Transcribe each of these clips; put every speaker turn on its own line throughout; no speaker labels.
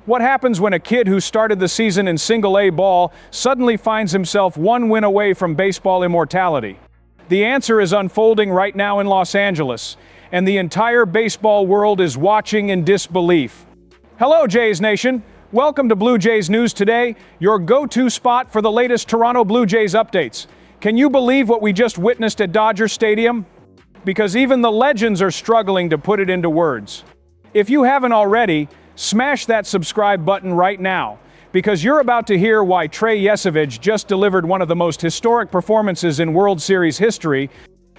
What happens when a kid who started the season in single-A ball suddenly finds himself one win away from baseball immortality? The answer is unfolding right now in Los Angeles, and the entire baseball world is watching in disbelief. Hello, Jays Nation. Welcome to Blue Jays News Today, your go-to spot for the latest Toronto Blue Jays updates. Can you believe what we just witnessed at Dodger Stadium? Because even the legends are struggling to put it into words. If you haven't already, smash that subscribe button right now, because you're about to hear why Yvich just delivered one of the most historic performances in World Series history,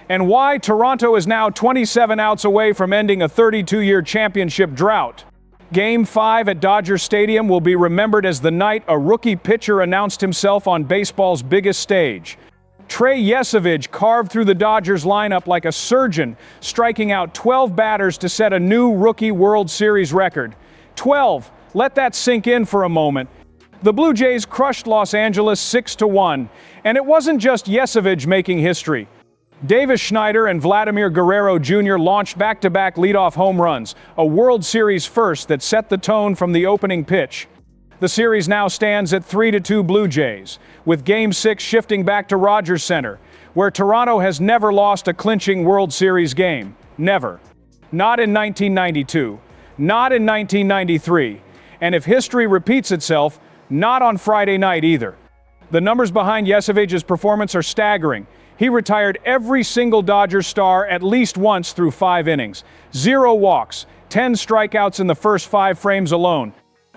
and why Toronto is now 27 outs away from ending a 32-year championship drought. Game 5 at Dodger Stadium will be remembered as the night a rookie pitcher announced himself on baseball's biggest stage. Yvich carved through the Dodgers lineup like a surgeon, striking out 12 batters to set a new rookie World Series record. 12. Let that sink in for a moment. The Blue Jays crushed Los Angeles 6-1, and it wasn't just Yvich making history. Davis Schneider and Vladimir Guerrero Jr. launched back-to-back leadoff home runs, a World Series first that set the tone from the opening pitch. The series now stands at 3-2 Blue Jays, with Game 6 shifting back to Rogers Center, where Toronto has never lost a clinching World Series game. Never. Not in 1992. Not in 1993. And if history repeats itself, not on Friday night either. The numbers behind Yvich's performance are staggering. He retired every single Dodgers star at least once through 5 innings. 0 walks, 10 strikeouts in the first 5 frames alone.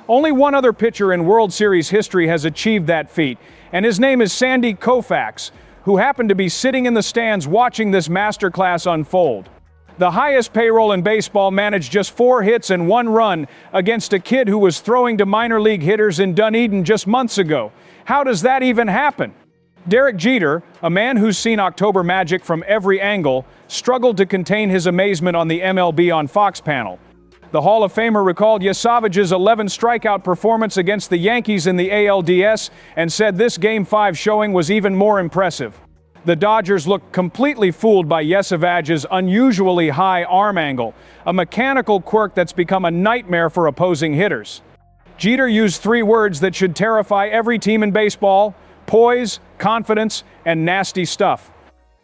Only one other pitcher in World Series history has achieved that feat, and his name is Sandy Koufax, who happened to be sitting in the stands watching this masterclass unfold. The highest payroll in baseball managed just 4 hits and 1 run against a kid who was throwing to minor league hitters in Dunedin just months ago. How does that even happen? Derek Jeter, a man who's seen October magic from every angle, struggled to contain his amazement on the MLB on Fox panel. The Hall of Famer recalled Yvich's 11 strikeout performance against the Yankees in the ALDS and said this Game 5 showing was even more impressive. The Dodgers looked completely fooled by Yvich's unusually high arm angle, a mechanical quirk that's become a nightmare for opposing hitters. Jeter used 3 words that should terrify every team in baseball: poise, confidence, and nasty stuff.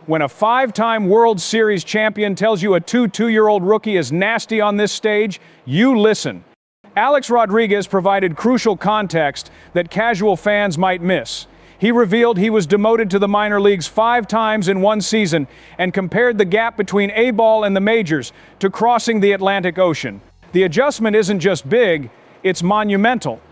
When a 5-time World Series champion tells you a 2-year-old rookie is nasty on this stage, you listen. Alex Rodriguez provided crucial context that casual fans might miss. He revealed he was demoted to the minor leagues 5 times in one season and compared the gap between A-ball and the majors to crossing the Atlantic Ocean. The adjustment isn't just big, it's monumental.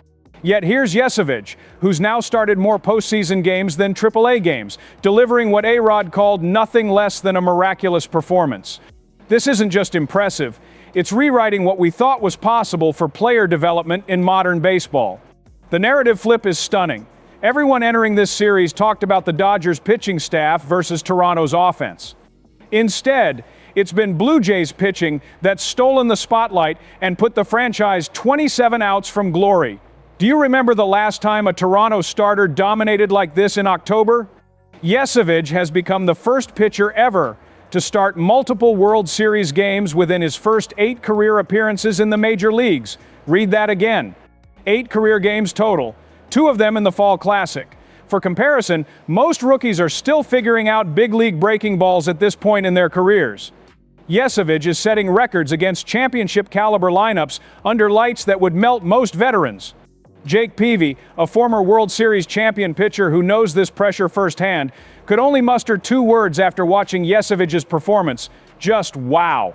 Yet here's Yvich, who's now started more postseason games than AAA games, delivering what A-Rod called nothing less than a miraculous performance. This isn't just impressive, it's rewriting what we thought was possible for player development in modern baseball. The narrative flip is stunning. Everyone entering this series talked about the Dodgers' pitching staff versus Toronto's offense. Instead, it's been Blue Jays pitching that's stolen the spotlight and put the franchise 27 outs from glory. Do you remember the last time a Toronto starter dominated like this in October? Yvich has become the first pitcher ever to start multiple World Series games within his first 8 career appearances in the major leagues. Read that again. 8 career games total, 2 of them in the Fall Classic. For comparison, most rookies are still figuring out big league breaking balls at this point in their careers. Yvich is setting records against championship caliber lineups under lights that would melt most veterans. Jake Peavy, a former World Series champion pitcher who knows this pressure firsthand, could only muster 2 words after watching Yvich's performance: just wow.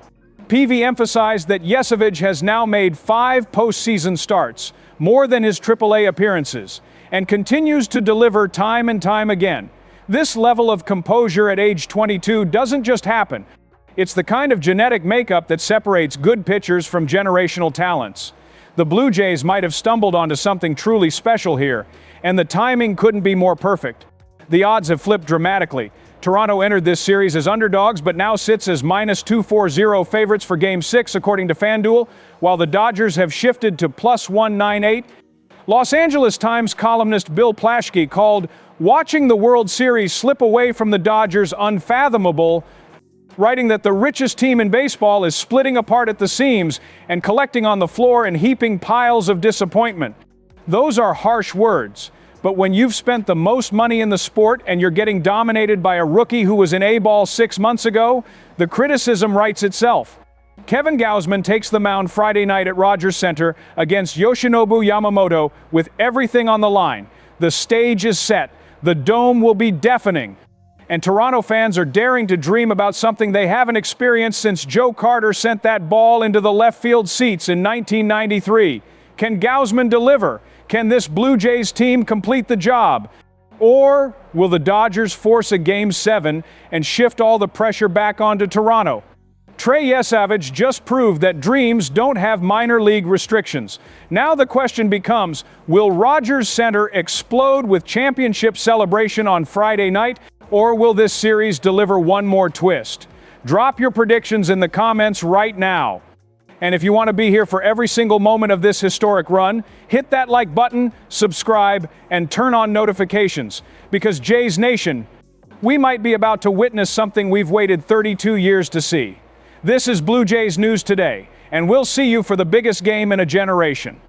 Peavy emphasized that Yvich has now made 5 postseason starts, more than his AAA appearances, and continues to deliver time and time again. This level of composure at age 22 doesn't just happen. It's the kind of genetic makeup that separates good pitchers from generational talents. The Blue Jays might have stumbled onto something truly special here, and the timing couldn't be more perfect. The odds have flipped dramatically. Toronto entered this series as underdogs, but now sits as -240 favorites for Game 6, according to FanDuel, while the Dodgers have shifted to +198. Los Angeles Times columnist Bill Plaschke called watching the World Series slip away from the Dodgers unfathomable, writing that the richest team in baseball is splitting apart at the seams and collecting on the floor and heaping piles of disappointment. Those are harsh words, but when you've spent the most money in the sport and you're getting dominated by a rookie who was in A-ball 6 months ago, the criticism writes itself. Kevin Gausman takes the mound Friday night at Rogers Center against Yoshinobu Yamamoto with everything on the line. The stage is set. The dome will be deafening. And Toronto fans are daring to dream about something they haven't experienced since Joe Carter sent that ball into the left field seats in 1993. Can Gausman deliver? Can this Blue Jays team complete the job? Or will the Dodgers force a Game 7 and shift all the pressure back onto Toronto? Yvich just proved that dreams don't have minor league restrictions. Now the question becomes, will Rogers Center explode with championship celebration on Friday night, or will this series deliver one more twist? Drop your predictions in the comments right now. And if you want to be here for every single moment of this historic run, hit that like button, subscribe, and turn on notifications. Because Jays Nation, we might be about to witness something we've waited 32 years to see. This is Blue Jays News Today, and we'll see you for the biggest game in a generation.